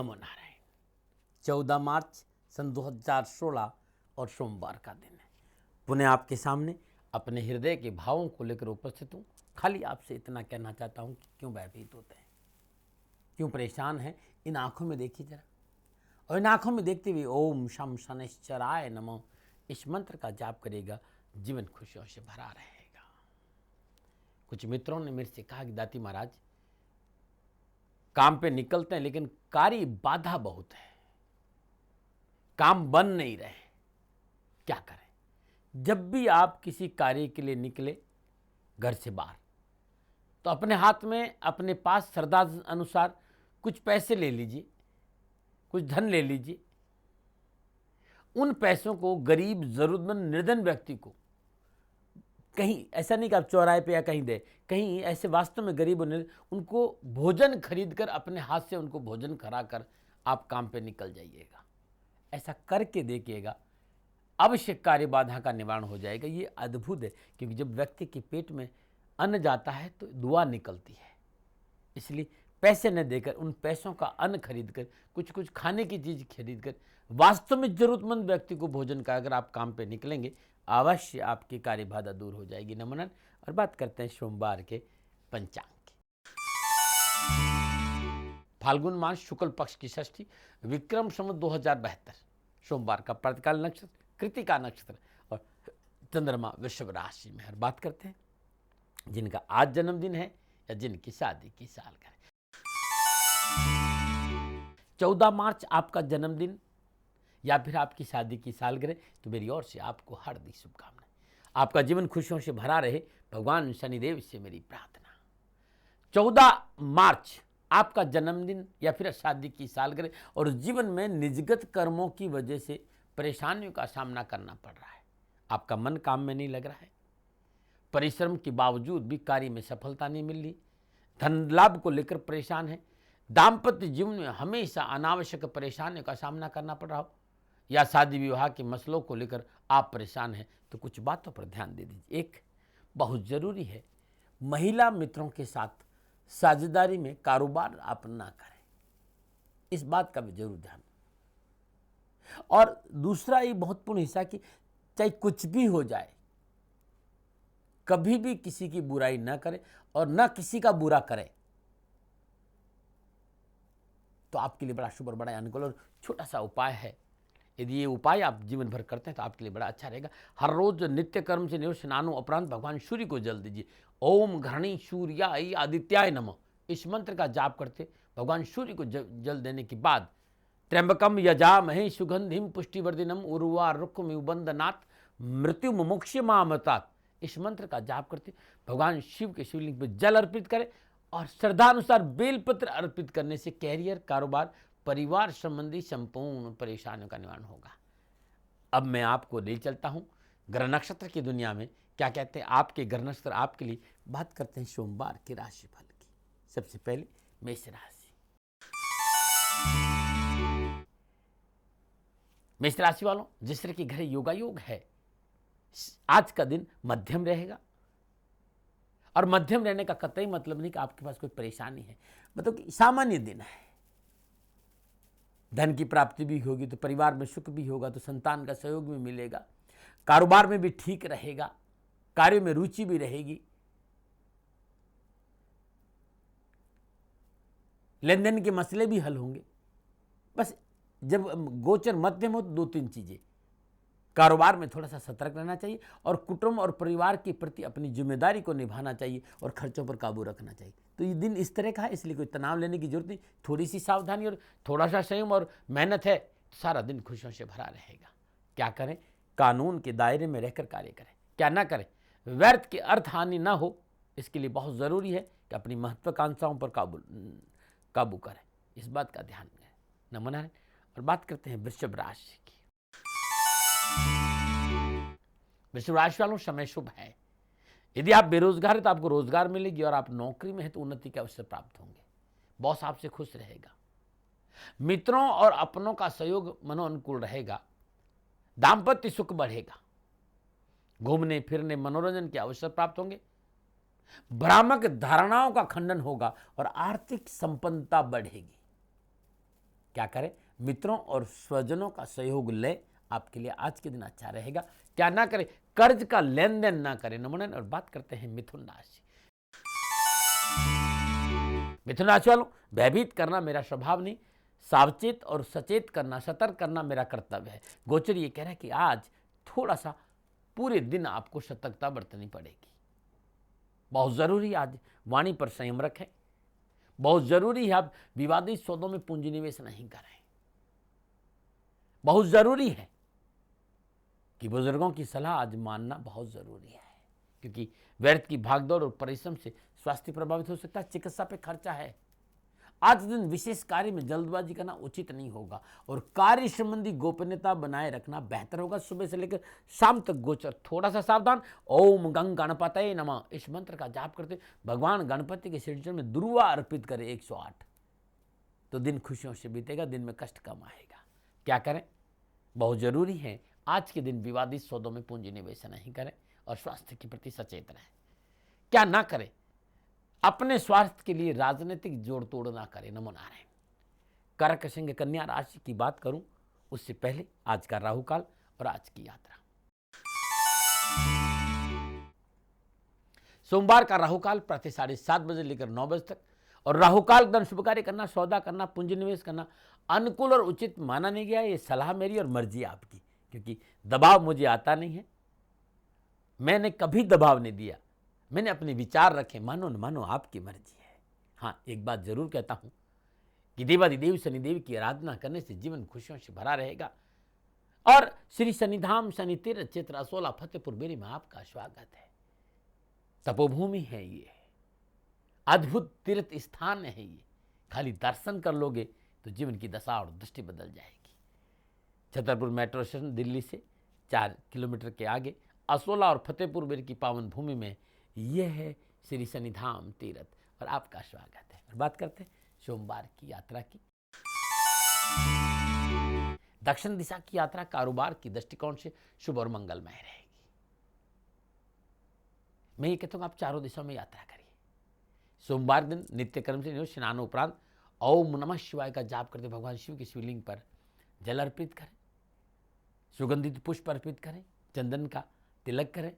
नमो नारायण। 14 मार्च सन 2016 और सोमवार का दिन है। पुनः आपके सामने अपने हृदय के भावों को लेकर उपस्थित हूँ। खाली आपसे इतना कहना चाहता हूँ कि क्यों भयभीत होते हैं, क्यों परेशान हैं। इन आँखों में देखिए जरा, और इन आँखों में देखते हुए ओम शम शनैश्चराय नमः इस मंत्र का जाप करेगा, जीवन खुशियों से भरा रहेगा। कुछ मित्रों ने मेरे से कहा कि दाती महाराज, काम पे निकलते हैं लेकिन कार्य बाधा बहुत है, काम बन नहीं रहे, क्या करें। जब भी आप किसी कार्य के लिए निकले घर से बाहर, तो अपने हाथ में अपने पास श्रद्धा अनुसार कुछ पैसे ले लीजिए, कुछ धन ले लीजिए। उन पैसों को गरीब जरूरतमंद निर्धन व्यक्ति को, कहीं ऐसा नहीं कि आप चौराहे पे या कहीं दे, कहीं ऐसे वास्तव में गरीब उनको भोजन खरीद कर अपने हाथ से उनको भोजन कराकर आप काम पे निकल जाइएगा। ऐसा करके देखिएगा, अवश्य कार्य बाधा का निवारण हो जाएगा। ये अद्भुत है, क्योंकि जब व्यक्ति के पेट में अन्न जाता है तो दुआ निकलती है। इसलिए पैसे न देकर उन पैसों का अन्न खरीद कर, कुछ कुछ खाने की चीज खरीद कर वास्तव में जरूरतमंद व्यक्ति को भोजन का अगर आप काम पे निकलेंगे, अवश्य आपकी कार्य बाधा दूर हो जाएगी। नमन। और बात करते हैं सोमवार के पंचांग की। फाल्गुन मास शुक्ल पक्ष की षष्ठी, विक्रम संवत 2072, सोमवार का प्रातःकाल नक्षत्र कृतिका नक्षत्र और चंद्रमा वृषभ राशि में। हर बात करते हैं जिनका आज जन्मदिन है या जिनकी शादी की सालगिरह। 14 मार्च आपका जन्मदिन या फिर आपकी शादी की सालगिरह, तो मेरी ओर से आपको हार्दिक शुभकामनाएं। आपका जीवन खुशियों से भरा रहे, भगवान शनिदेव से मेरी प्रार्थना। 14 मार्च आपका जन्मदिन या फिर शादी की सालगिरह और जीवन में निजगत कर्मों की वजह से परेशानियों का सामना करना पड़ रहा है। आपका मन काम में नहीं लग रहा है, परिश्रम के बावजूद भी कार्य में सफलता नहीं मिल रही, धन लाभ को लेकर परेशान है, दाम्पत्य जीवन में हमेशा अनावश्यक परेशानियों का सामना करना पड़ रहा हो, या शादी विवाह के मसलों को लेकर आप परेशान हैं, तो कुछ बातों पर ध्यान दे दीजिए। एक बहुत जरूरी है, महिला मित्रों के साथ साझेदारी में कारोबार आप ना करें, इस बात का भी जरूर ध्यान। और दूसरा ये महत्वपूर्ण हिस्सा कि चाहे कुछ भी हो जाए, कभी भी किसी की बुराई ना करें और ना किसी का बुरा करें, तो आपके लिए बड़ा शुभ और बड़ा अनुकूल। और छोटा सा उपाय है, यदि ये उपाय आप जीवन भर करते हैं तो आपके लिए बड़ा अच्छा रहेगा। हर रोज नित्य कर्म से निवृत्त स्नानों उपरांत भगवान सूर्य को जल दीजिए। ओम घृणी सूर्याय आदित्याय नमः इस मंत्र का जाप करते भगवान सूर्य को जल देने के बाद, त्र्यंबकम यजामहे सुगंधिम पुष्टिवर्धिनम उर्वारुकमिव बंदनात् मृत्यु मुमुक्षमामृतात् इस मंत्र का जाप करते भगवान शिव के शिवलिंग पर जल अर्पित करें। और श्रद्धानुसार बेलपत्र अर्पित करने से कैरियर, कारोबार, परिवार संबंधी संपूर्ण परेशानियों का निवारण होगा। अब मैं आपको ले चलता हूं ग्रह नक्षत्र की दुनिया में क्या कहते हैं आपके ग्रह नक्षत्र आपके लिए। बात करते हैं सोमवार के राशिफल की। सबसे पहले मेष राशि। मेष राशि वालों, जिस तरह की घर योगा योग है, आज का दिन मध्यम रहेगा। और मध्यम रहने का कतई मतलब नहीं कि आपके पास कोई परेशानी है, मतलब कि सामान्य दिन है। धन की प्राप्ति भी होगी तो परिवार में सुख भी होगा, तो संतान का सहयोग भी मिलेगा, कारोबार में भी ठीक रहेगा, कार्य में रुचि भी रहेगी, लेन देन के मसले भी हल होंगे। बस जब गोचर मध्यम हो तो दो तीन चीजें, कारोबार में थोड़ा सा सतर्क रहना चाहिए और कुटुंब और परिवार के प्रति अपनी जिम्मेदारी को निभाना चाहिए और खर्चों पर काबू रखना चाहिए। तो ये दिन इस तरह का है, इसलिए कोई तनाव लेने की जरूरत नहीं। थोड़ी सी सावधानी और थोड़ा सा संयम और मेहनत है तो सारा दिन खुशियों से भरा रहेगा। क्या करें? कानून के दायरे में रहकर कार्य करें, क्या ना करें, व्यर्थ की अर्थ हानि ना हो, इसके लिए बहुत जरूरी है कि अपनी महत्वाकांक्षाओं पर काबू करें। इस बात का ध्यान दें। नमन है। और बात करते हैं वृषभ राशि की। वृषभ राशि वालों, समय शुभ है। यदि आप बेरोजगार हैं तो आपको रोजगार मिलेगी, और आप नौकरी में हैं तो उन्नति के अवसर प्राप्त होंगे। बॉस आपसे खुश रहेगा, मित्रों और अपनों का सहयोग मनोअनुकूल रहेगा, दाम्पत्य सुख बढ़ेगा, घूमने फिरने मनोरंजन के अवसर प्राप्त होंगे, भ्रामक धारणाओं का खंडन होगा और आर्थिक संपन्नता बढ़ेगी। क्या करें, मित्रों और स्वजनों का सहयोग ले, आपके लिए आज के दिन अच्छा रहेगा। क्या ना करें, कर्ज का लेन देन ना करें। नमन। और बात करते हैं मिथुन राशि। मिथुन राशि वालों, भयभीत करना मेरा स्वभाव नहीं, सावचेत और सचेत करना, सतर्क करना मेरा कर्तव्य है। गोचर ये कह रहा है कि आज थोड़ा सा पूरे दिन आपको सतर्कता बरतनी पड़ेगी। बहुत जरूरी आज वाणी पर संयम रखें। बहुत जरूरी है आप विवादित सौदों में पूंजी निवेश नहीं करें। बहुत जरूरी है कि बुजुर्गों की सलाह आज मानना बहुत जरूरी है, क्योंकि व्यर्थ की भागदौड़ और परिश्रम से स्वास्थ्य प्रभावित हो सकता है, चिकित्सा पे खर्चा है। आज दिन विशेष कार्य में जल्दबाजी करना उचित नहीं होगा और कार्य संबंधी गोपनीयता बनाए रखना बेहतर होगा। सुबह से लेकर शाम तक गोचर थोड़ा सा सावधान। ओम गंग गणपतये नमः इस मंत्र का जाप करते भगवान गणपति के श्रीचरण में दुर्वा अर्पित करें 108, तो दिन खुशियों से बीतेगा, दिन में कष्ट कम आएगा। क्या करें, बहुत जरूरी है आज के दिन विवादित सौदों में पूंजी निवेश नहीं करें और स्वास्थ्य के प्रति सचेत रहें। क्या ना करें, अपने स्वास्थ्य के लिए राजनीतिक जोड़ तोड़ ना करें। नमो नारायण। कर्क सिंह कन्या राशि की बात करूं उससे पहले आज का राहु काल और आज की यात्रा। सोमवार का राहु काल प्रातः 7:30 बजे लेकर 9 बजे तक, और राहु काल धन शुभ कार्य करना, सौदा करना, पूंजी निवेश करना अनुकूल और उचित माना नहीं गया। ये सलाह मेरी और मर्जी आपकी, क्योंकि दबाव मुझे आता नहीं है, मैंने कभी दबाव नहीं दिया, मैंने अपने विचार रखे, मानो न मानो आपकी मर्जी है। हाँ, एक बात जरूर कहता हूं कि देवादिदेव शनिदेव की आराधना करने से जीवन खुशियों से भरा रहेगा। और श्री शनिधाम शनि तीर्थ क्षेत्र असोला फतेहपुर बेरी में आपका स्वागत है। तपोभूमि है ये, अद्भुत तीर्थ स्थान है ये। खाली दर्शन कर लोगे तो जीवन की दशा और दृष्टि बदल जाएगी। छतरपुर मेट्रो स्टेशन दिल्ली से 4 किलोमीटर के आगे असोला और फतेहपुर बेरी की पावन भूमि में यह है श्री शनिधाम तीर्थ, और आपका स्वागत है। और बात करते हैं सोमवार की यात्रा की। दक्षिण दिशा की यात्रा कारोबार की दृष्टिकोण से शुभ और मंगलमय रहेगी। मैं ये कहता हूं आप चारों दिशाओं में यात्रा करिए। सोमवार दिन नित्य कर्म से स्नान उपरांत ओम नमः शिवाय का जाप करते भगवान शिव की शिवलिंग पर जल अर्पित करें, सुगंधित पुष्प अर्पित करें, चंदन का तिलक करें,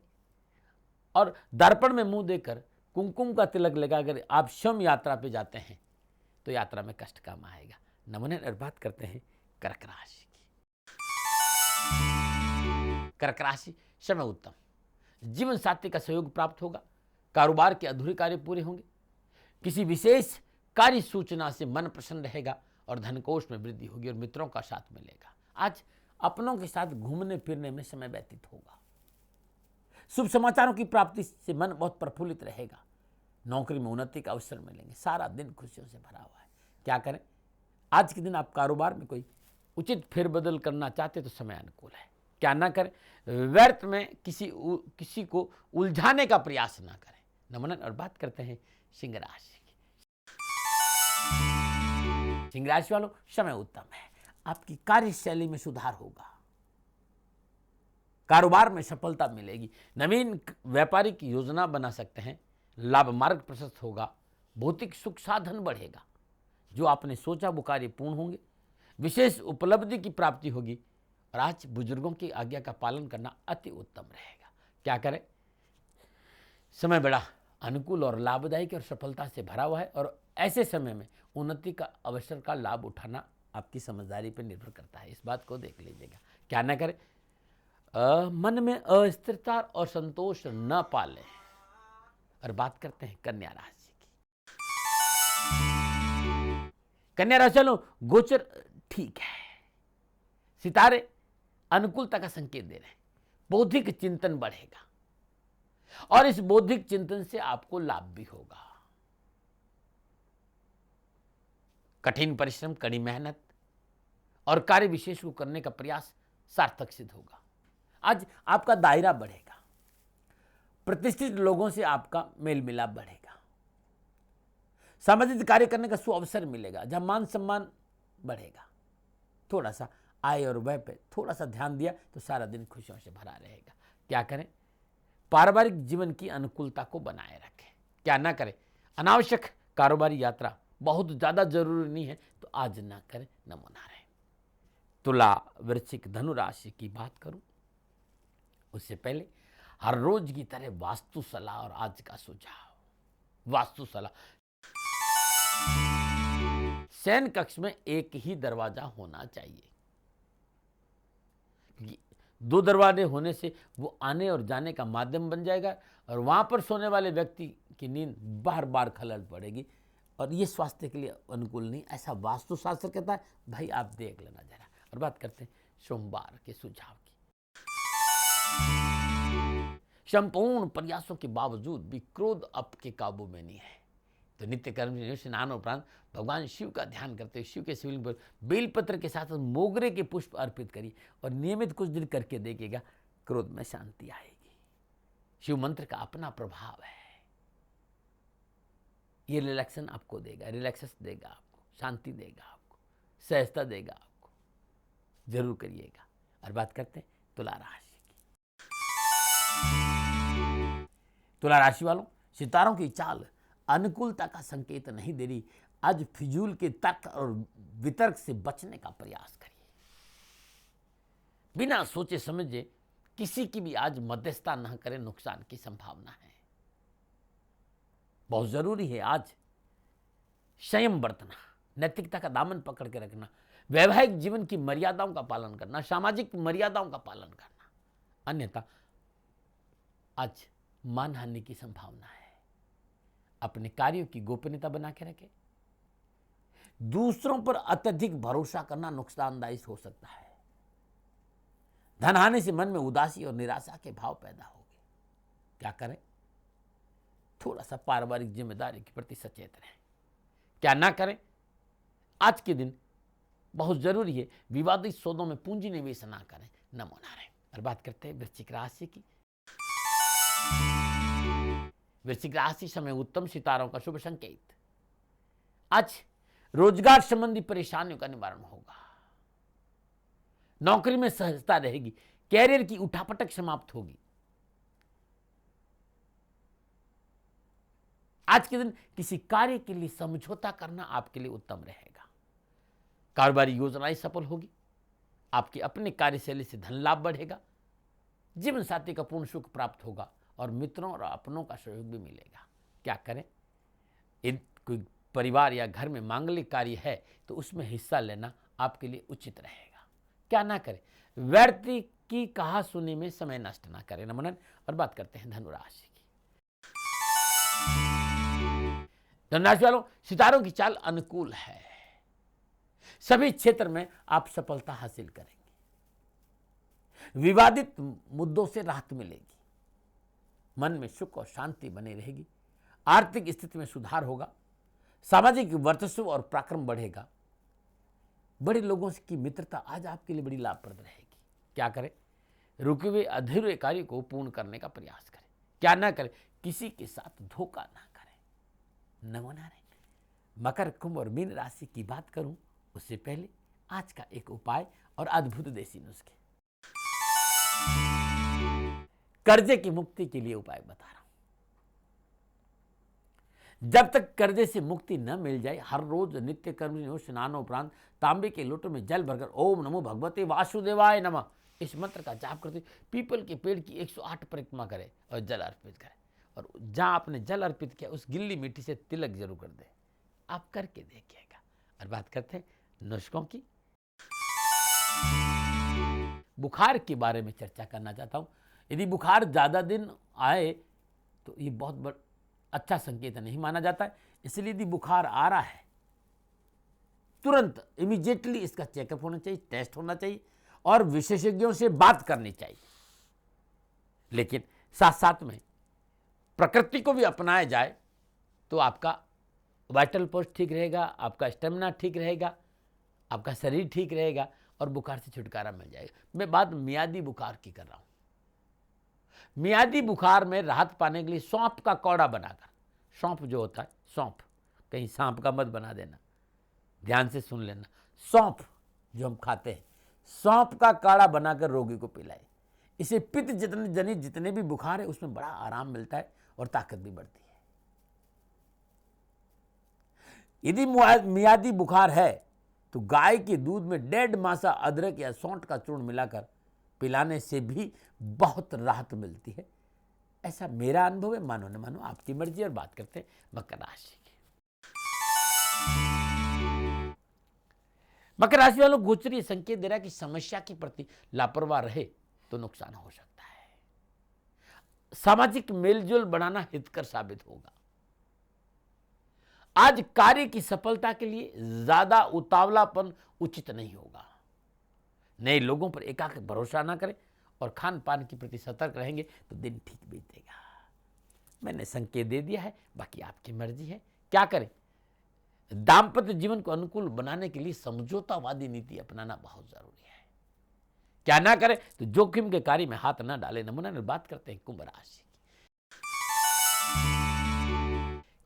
और दर्पण में मुंह देकर कुमकुम का तिलक लगा। अगर आप शम यात्रा पे जाते हैं तो यात्रा में कष्ट कम आएगा। नमन। और बात करते हैं कर्क राशि की। कर्क राशि समय उत्तम, जीवन साथी का सहयोग प्राप्त होगा, कारोबार के अधूरे कार्य पूरे होंगे, किसी विशेष कार्य सूचना से मन प्रसन्न रहेगा और धनकोष में वृद्धि होगी और मित्रों का साथ मिलेगा। आज अपनों के साथ घूमने फिरने में समय व्यतीत होगा। शुभ समाचारों की प्राप्ति से मन बहुत प्रफुल्लित रहेगा। नौकरी में उन्नति का अवसर मिलेंगे। सारा दिन खुशियों से भरा हुआ है। क्या करें, आज के दिन आप कारोबार में कोई उचित फेरबदल करना चाहते तो समय अनुकूल है। क्या ना करें, व्यर्थ में किसी को उलझाने का प्रयास ना करें। नमन। और बात करते हैं सिंह राशि की। सिंह राशि वालों, समय उत्तम है, आपकी कार्यशैली में सुधार होगा, कारोबार में सफलता मिलेगी, नवीन व्यापारिक योजना बना सकते हैं, लाभ मार्ग प्रशस्त होगा, भौतिक सुख साधन बढ़ेगा, जो आपने सोचा वो कार्य पूर्ण होंगे, विशेष उपलब्धि की प्राप्ति होगी। और आज बुजुर्गों की आज्ञा का पालन करना अति उत्तम रहेगा। क्या करें, समय बड़ा अनुकूल और लाभदायक और सफलता से भरा हुआ है, और ऐसे समय में उन्नति का अवसर का लाभ उठाना आपकी समझदारी पर निर्भर करता है। इस बात को देख लीजिएगा। क्या ना करें, मन में अस्थिरता और संतोष न पाले। और बात करते हैं कन्या राशि की। कन्या राशि वालों, गोचर ठीक है, सितारे अनुकूलता का संकेत दे रहे हैं, बौद्धिक चिंतन बढ़ेगा और इस बौद्धिक चिंतन से आपको लाभ भी होगा। कठिन परिश्रम, कड़ी मेहनत और कार्य विशेष को करने का प्रयास सार्थक सिद्ध होगा। आज आपका दायरा बढ़ेगा, प्रतिष्ठित लोगों से आपका मेल मिलाप बढ़ेगा, सामाजिक कार्य करने का सुअवसर मिलेगा, जहां मान सम्मान बढ़ेगा। थोड़ा सा आय और व्यय पे थोड़ा सा ध्यान दिया तो सारा दिन खुशियों से भरा रहेगा। क्या करें, पारिवारिक जीवन की अनुकूलता को बनाए रखें। क्या ना करें, अनावश्यक कारोबारी यात्रा बहुत ज़्यादा जरूरी नहीं है तो आज ना करें, नमो नारायण। तुला, वृश्चिक, धनु राशि की बात करूं उससे पहले हर रोज की तरह वास्तु सलाह और आज का सुझाव। वास्तु सलाह, शयन कक्ष में एक ही दरवाजा होना चाहिए। दो दरवाजे होने से वो आने और जाने का माध्यम बन जाएगा और वहां पर सोने वाले व्यक्ति की नींद बार बार खलल पड़ेगी और ये स्वास्थ्य के लिए अनुकूल नहीं, ऐसा वास्तुशास्त्र कहता है। भाई आप देख लेना जरा। और बात करते हैं सोमवार के सुझाव की। संपूर्ण प्रयासों के बावजूद भी क्रोध आपके काबू में नहीं है, तो नित्य कर्म स्नान उपरांत भगवान शिव का ध्यान करते हुए शिव के शिवलिंग पर बेलपत्र के साथ मोगरे के पुष्प अर्पित करिए और नियमित कुछ दिन करके देखिएगा, क्रोध में शांति आएगी। शिव मंत्र का अपना प्रभाव है, ये रिलैक्सन आपको देगा, रिलैक्सेशन देगा आपको, शांति देगा आपको, सहजता देगा आपको। जरूर करिएगा। और बात करते हैं तुला राशि की। तुला राशि वालों, सितारों की चाल अनुकूलता का संकेत नहीं दे रही। आज फिजूल के तर्क और वितर्क से बचने का प्रयास करिए। बिना सोचे समझे किसी की भी आज मध्यस्थता न करें, नुकसान की संभावना है। बहुत जरूरी है आज संयम बरतना, नैतिकता का दामन पकड़ के रखना, वैवाहिक जीवन की मर्यादाओं का पालन करना, सामाजिक मर्यादाओं का पालन करना, अन्यथा आज मानहानि की संभावना है। अपने कार्यों की गोपनीयता बना के रखें। दूसरों पर अत्यधिक भरोसा करना नुकसानदायी हो सकता है। धन हानि से मन में उदासी और निराशा के भाव पैदा होंगे। क्या करें? थोड़ा सा पारिवारिक जिम्मेदारी के प्रति सचेत रहें। क्या ना करें? आज के दिन बहुत जरूरी है, विवादित सौदों में पूंजी निवेश ना करें। नमो नारायण। और बात करते हैं वृश्चिक राशि की। वृश्चिक राशि समय उत्तम, सितारों का शुभ संकेत। आज रोजगार संबंधी परेशानियों का निवारण होगा। नौकरी में सहजता रहेगी। कैरियर की उठापटक समाप्त होगी। आज के दिन किसी कार्य के लिए समझौता करना आपके लिए उत्तम रहेगा। कारोबारी योजनाएं सफल होगी। आपकी अपने कार्यशैली से धन लाभ बढ़ेगा। जीवन साथी का पूर्ण सुख प्राप्त होगा और मित्रों और अपनों का सहयोग भी मिलेगा। क्या करें? कोई परिवार या घर में मांगलिक कार्य है तो उसमें हिस्सा लेना आपके लिए उचित रहेगा। क्या ना करें? व्यर्थ की कहा सुनी में समय नष्ट ना करें। नमन। और बात करते हैं धनु राशि की। धनु राशि वालों, सितारों की चाल अनुकूल है। सभी क्षेत्र में आप सफलता हासिल करेंगे। विवादित मुद्दों से राहत मिलेगी। मन में सुख और शांति बनी रहेगी। आर्थिक स्थिति में सुधार होगा। सामाजिक वर्चस्व और पराक्रम बढ़ेगा। बड़े लोगों की मित्रता आज आपके लिए बड़ी लाभप्रद रहेगी। क्या करें? रुके हुए अधूरे कार्य को पूर्ण करने का प्रयास करें। क्या ना करें? किसी के साथ धोखा ना करें। नमो नारायण। मकर, कुंभ और मीन राशि की बात करूं उससे पहले आज का एक उपाय और अद्भुत देसी नुस्खे। कर्जे की मुक्ति के लिए उपाय बता रहा हूं। जब तक कर्जे से मुक्ति न मिल जाए, हर रोज नित्य कर्म स्नानोपरांत तांबे के लोटों में जल भरकर ओम नमो भगवते वासुदेवाय नमः इस मंत्र का जाप करते पीपल के पेड़ की 108 परिक्रमा करें और जल अर्पित करें। और जहां आपने जल अर्पित किया उस गिल्ली मिट्टी से तिलक जरूर कर दें। आप करके देखिएगा। और बात करते हैं नुस्खों की। बुखार के बारे में चर्चा करना चाहता हूं। यदि बुखार ज्यादा दिन आए तो ये बहुत अच्छा संकेत नहीं माना जाता है। इसलिए यदि बुखार आ रहा है तुरंत इमीडिएटली इसका चेकअप होना चाहिए, टेस्ट होना चाहिए और विशेषज्ञों से बात करनी चाहिए। लेकिन साथ साथ में प्रकृति को भी अपनाया जाए तो आपका वाइटल पोस्ट ठीक रहेगा, आपका स्टेमिना ठीक रहेगा, आपका शरीर ठीक रहेगा और बुखार से छुटकारा मिल जाएगा। मैं बात मियादी बुखार की कर रहा हूं। मियादी बुखार में राहत पाने के लिए सौंफ का काढ़ा बनाकर, सौंफ जो होता है, सौंफ कहीं सांप का मत बना देना, ध्यान से सुन लेना। सौंफ जो हम खाते हैं, सौंफ का काढ़ा बनाकर रोगी को पिलाए। इसे पित्त जनित जितने भी बुखार है उसमें बड़ा आराम मिलता है और ताकत भी बढ़ती है। यदि मियादी बुखार है तो गाय के दूध में 1.5 मासा अदरक या सौंठ का चूर्ण मिलाकर पिलाने से भी बहुत राहत मिलती है। ऐसा मेरा अनुभव है, मानो न मानो आपकी मर्जी। और बात करते हैं मकर राशि की। मकर राशि वालों, गोचरीय संकेत दे रहा है कि समस्या के प्रति लापरवाह रहे तो नुकसान हो सकता है। सामाजिक मेलजोल बढ़ाना हितकर साबित होगा। आज कार्य की सफलता के लिए ज्यादा उतावलापन उचित नहीं होगा। नए लोगों पर एकाएक भरोसा ना करें और खान पान के प्रति सतर्क रहेंगे तो दिन ठीक बीतेगा। मैंने संकेत दे दिया है, बाकी आपकी मर्जी है। क्या करें? दाम्पत्य जीवन को अनुकूल बनाने के लिए समझौतावादी नीति अपनाना बहुत जरूरी है। क्या ना करें तो जोखिम के कार्य में हाथ ना डालें। नमूना बात करते हैं कुंभ राशि की।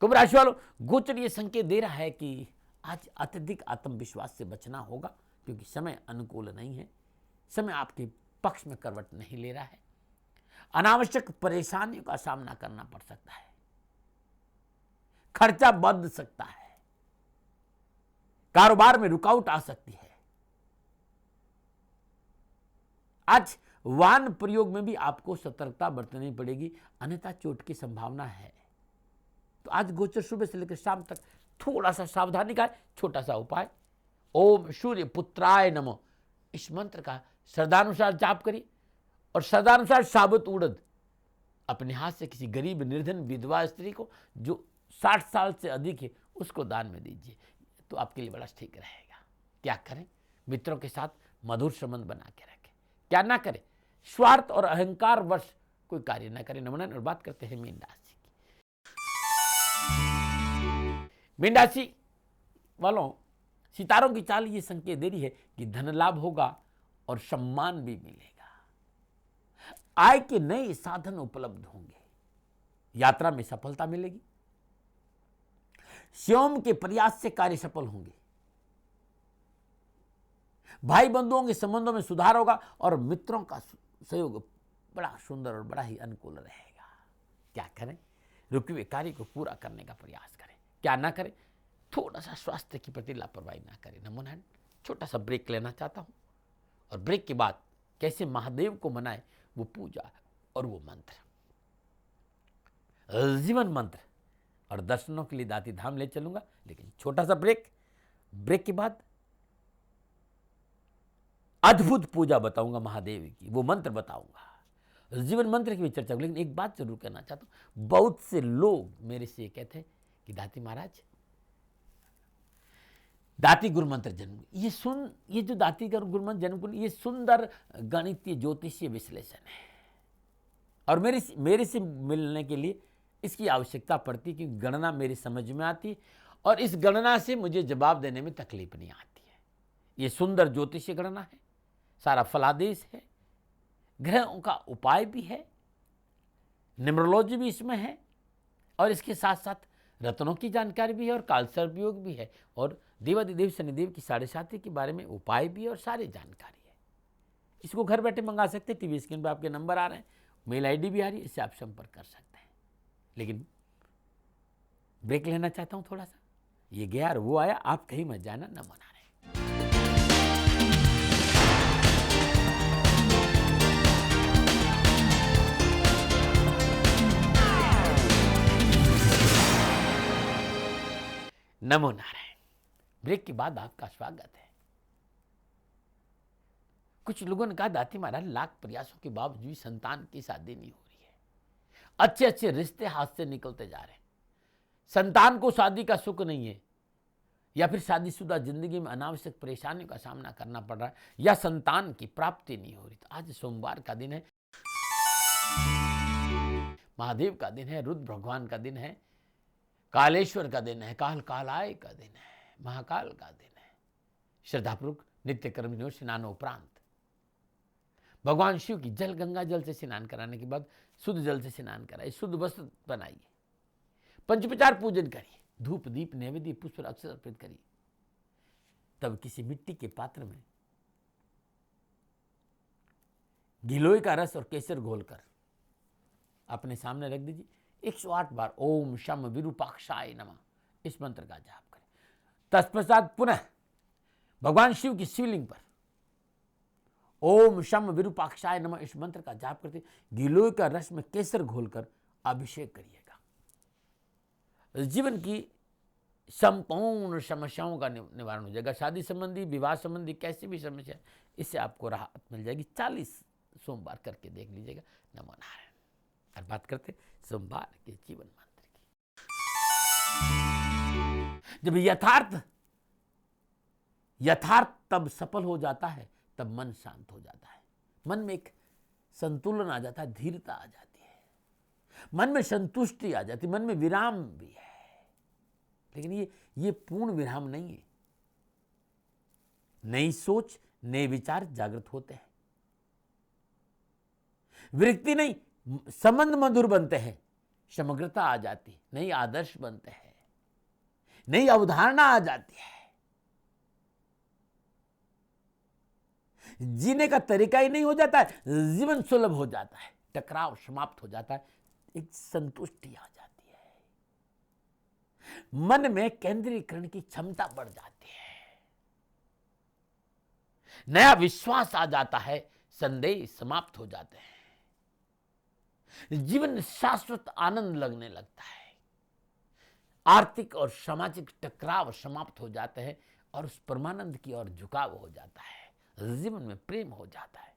कुंभ राशि वालों, गोचर ये संकेत दे रहा है कि आज अत्यधिक आत्मविश्वास से बचना होगा, क्योंकि समय अनुकूल नहीं है। समय आपके पक्ष में करवट नहीं ले रहा है। अनावश्यक परेशानियों का सामना करना पड़ सकता है। खर्चा बढ़ सकता है। कारोबार में रुकावट आ सकती है। आज वाहन प्रयोग में भी आपको सतर्कता बरतनी पड़ेगी, अन्यथा चोट की संभावना है। तो आज गोचर सुबह से लेकर शाम तक थोड़ा सा सावधानी का है। छोटा सा उपाय, ओम सूर्य पुत्राय नमः, इस मंत्र का श्रद्धानुसार जाप करिए और श्रद्धानुसार साबुत उड़द अपने हाथ से किसी गरीब निर्धन विधवा स्त्री को जो 60 साल से अधिक है उसको दान में दीजिए, तो आपके लिए बड़ा ठीक रहेगा। क्या करें? मित्रों के साथ मधुर संबंध बना के रखें। क्या ना करें? स्वार्थ और अहंकार वश कोई कार्य ना करें। नमूना और बात करते हैं मीन राशि की। मीन राशि वालों, सितारों की चाल ये संकेत दे रही है कि धन लाभ होगा और सम्मान भी मिलेगा। आय के नए साधन उपलब्ध होंगे। यात्रा में सफलता मिलेगी। स्वयं के प्रयास से कार्य सफल होंगे। भाई बंधुओं के संबंधों में सुधार होगा और मित्रों का सहयोग बड़ा सुंदर और बड़ा ही अनुकूल रहेगा। क्या करें? रुके हुए कार्य को पूरा करने का प्रयास करें। क्या ना करें? थोड़ा सा स्वास्थ्य के प्रति लापरवाही ना करें। नमूना छोटा सा ब्रेक लेना चाहता हूं और ब्रेक के बाद कैसे महादेव को मनाएं, वो पूजा और वो मंत्र, जीवन मंत्र और दर्शनों के लिए दाती धाम ले चलूंगा। लेकिन छोटा सा ब्रेक के बाद अद्भुत पूजा बताऊंगा महादेव की, वो मंत्र बताऊंगा, जीवन मंत्र की भी चर्चा। लेकिन एक बात जरूर कहना चाहता हूं, बहुत से लोग मेरे से ये कहते हैं कि दाती महाराज, दाती गुरु मंत्र जन्म, ये जो दाती गुरु मंत्र जन्म, ये सुंदर गणितीय ज्योतिषीय विश्लेषण है और मेरे से मिलने के लिए इसकी आवश्यकता पड़ती, क्योंकि गणना मेरी समझ में आती और इस गणना से मुझे जवाब देने में तकलीफ नहीं आती है। ये सुंदर ज्योतिषीय गणना है, सारा फलादेश है, ग्रहों का उपाय भी है, न्यूमरोलॉजी भी इसमें है और इसके साथ साथ रत्नों की जानकारी भी है और कालसर्प योग भी है और देवाधिदेव शनिदेव की 7.5 के बारे में उपाय भी है और सारी जानकारी है। इसको घर बैठे मंगा सकते हैं। टीवी स्क्रीन पर आपके नंबर आ रहे हैं, मेल आईडी भी आ रही है, इससे आप संपर्क कर सकते हैं। लेकिन ब्रेक लेना चाहता हूं थोड़ा सा। ये गया और वो आया, आप कहीं मत जाना। न मना रहे। नमो नारायण। ब्रेक के बाद आपका स्वागत है। कुछ लोगों ने कहा दाती महाराज, लाख प्रयासों के बावजूद संतान की शादी नहीं हो रही है, अच्छे अच्छे रिश्ते हाथ से निकलते जा रहे हैं, संतान को शादी का सुख नहीं है, या फिर शादीशुदा जिंदगी में अनावश्यक परेशानियों का सामना करना पड़ रहा है, या संतान की प्राप्ति नहीं हो रही। तो आज सोमवार का दिन है, महादेव का दिन है, रुद्र भगवान का दिन है, कालेश्वर का दिन है, कालाय का दिन है, महाकाल का दिन है। श्रद्धापूर्वक नित्य कर्म स्नान उपरांत भगवान शिव की जल गंगा जल से स्नान कराने के बाद शुद्ध जल से स्नान कराइए, शुद्ध वस्त्र बनाइए, पंचोपचार पूजन करिए, धूप दीप नैवेद्य पुष्प अक्षर अर्पित करिए। तब किसी मिट्टी के पात्र में गिलोय का रस और केसर घोलकर अपने सामने रख दीजिए। 108 बार ओम शम विरूपाक्षाय नमः इस मंत्र का जाप करें। तत्पश्चात पुनः भगवान शिव की शिवलिंग पर ओम शम विरूपाक्षाय नमः इस मंत्र का जाप करते गिलोय का रस में केसर घोलकर अभिषेक करिएगा। जीवन की संपूर्ण समस्याओं का निवारण हो जाएगा। शादी संबंधी, विवाह संबंधी कैसी भी समस्या, इससे आपको राहत मिल जाएगी। 40 सोमवार करके देख लीजिएगा। नमो नारायण। और बात करते सोमवार के जीवन मंत्र की। जब यथार्थ तब सफल हो जाता है, तब मन शांत हो जाता है। मन में एक संतुलन आ जाता है, धीरता आ जाती है, मन में संतुष्टि आ जाती है, मन में विराम भी है। लेकिन ये पूर्ण विराम नहीं है। नई सोच, नए विचार जागृत होते हैं। विरक्ति नहीं, संबंध मधुर बनते हैं, समग्रता आ जाती है, नई आदर्श बनते हैं, नई अवधारणा आ जाती है। जीने का तरीका ही नहीं हो जाता है, जीवन सुलभ हो जाता है, टकराव समाप्त हो जाता है, एक संतुष्टि आ जाती है, मन में केंद्रीकरण की क्षमता बढ़ जाती है, नया विश्वास आ जाता है, संदेह समाप्त हो जाते हैं, जीवन शाश्वत आनंद लगने लगता है, आर्थिक और सामाजिक टकराव समाप्त हो जाते हैं और उस परमानंद की ओर झुकाव हो जाता है, जीवन में प्रेम हो जाता है,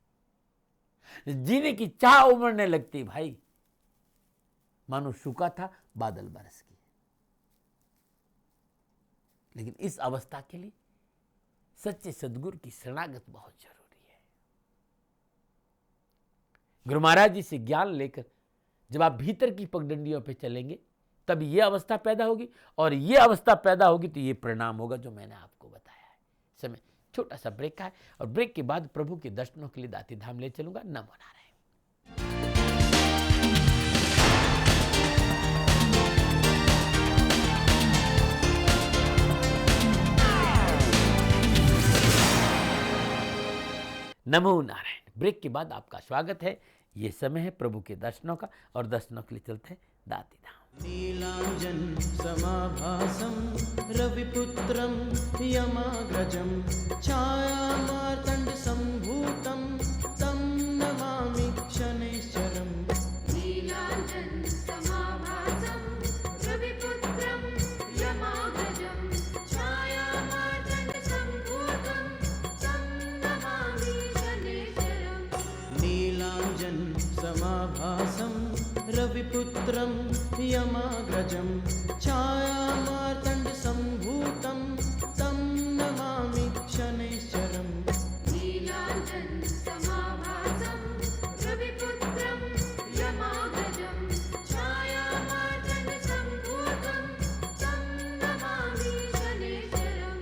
जीने की चाह उमड़ने लगती। भाई मानो सूखा था, बादल बरस गए। लेकिन इस अवस्था के लिए सच्चे सद्गुरु की शरणागत बहुत जरूरी है। गुरु महाराज जी से ज्ञान लेकर जब आप भीतर की पगडंडियों पे चलेंगे, तब ये अवस्था पैदा होगी, और ये अवस्था पैदा होगी तो ये परिणाम होगा जो मैंने आपको बताया है। समय छोटा सा ब्रेक का है, और ब्रेक के बाद प्रभु के दर्शनों के लिए दाती धाम ले चलूंगा। नमो नारायण। नमो नारायण। ब्रेक के बाद आपका स्वागत है। ये समय है प्रभु के दर्शनों का, और दर्शनों के लिए चलते हैं दाती धाम। नीलांजन समाभासं रविपुत्रं यमाग्रजं छायामार्तण्ड सम्भूतं तं नमामि शनैश्चरम्। नीलांजन समाभासं रविपुत्रं यमाग्रजं छायामार्तण्ड सम्भूतं तं नमामि शनैश्चरम्। नीलांजन समाभासं रविपुत्रं यमाग्रजं छायामार्तण्ड सम्भूतं तं नमामि शनैश्चरम्। नीलांजन समाभासं रविपुत्रं यमाग्रजं छायामार्तण्ड सम्भूतं तं नमामि शनैश्चरम्।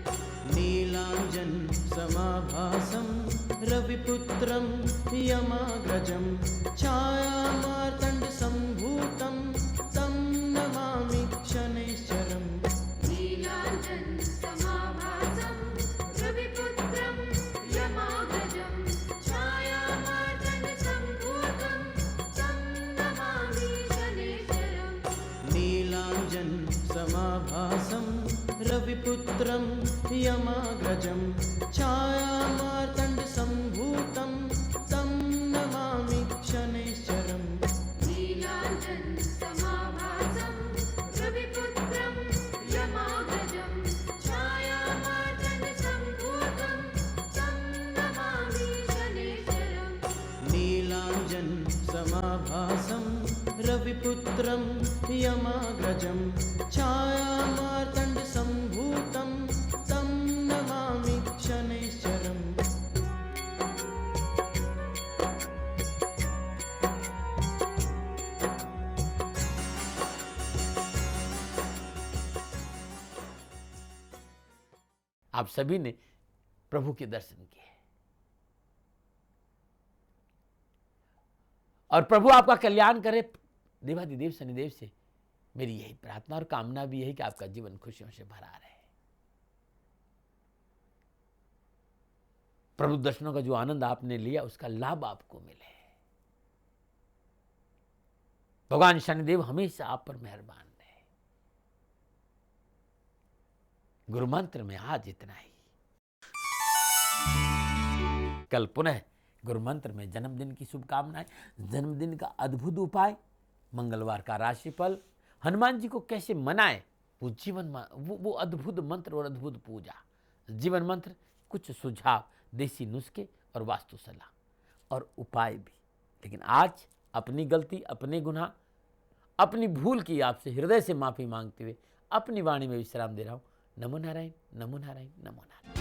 नीलांजन समाभासं रविपुत्रं यमाग्रजं छायामार्तण्ड सम्भूतं तं नमामि शनैश्चरम्। नीलांजन समाभासं रविपुत्रं यमाग्रजं छायामार्तण्ड सम्भूतं तं नमामि शनैश्चरम्। नीलांजन समाभासं रविपुत्रं यमाग्रजं छायामार्तण्ड सम्भूतं तं नमामि शनैश्चरम्। नीलांजन समाभासं रविपुत्रं यमाग्रजं छायामार्तण्ड सम्भूतं तं नमामि शनैश्चरम्। नीलांजन समाभासं रविपुत्रं यमाग्रजं छायामार्तण्ड सम्भूतं तं नमामि शनैश्चरम्। आप सभी ने प्रभु के दर्शन किए, और प्रभु आपका कल्याण करे। देवाधिदेव शनिदेव से मेरी यही प्रार्थना और कामना भी यही कि आपका जीवन खुशियों से भरा रहे। प्रभु दर्शनों का जो आनंद आपने लिया, उसका लाभ आपको मिले। भगवान शनिदेव हमेशा आप पर मेहरबान रहे। गुरु मंत्र में आज इतना ही। कल पुनः गुरु मंत्र में जन्मदिन की शुभकामनाएं, जन्मदिन का अद्भुत उपाय, मंगलवार का राशिफल, हनुमान जी को कैसे मनाएं, वो जीवन वो अद्भुत मंत्र और अद्भुत पूजा, जीवन मंत्र, कुछ सुझाव, देसी नुस्खे और वास्तु सलाह और उपाय भी। लेकिन आज अपनी गलती, अपने गुनाह, अपनी भूल की आपसे हृदय से माफी मांगते हुए अपनी वाणी में विश्राम दे रहा हूं। नमो नारायण, नमो नारायण, नमो नारायण।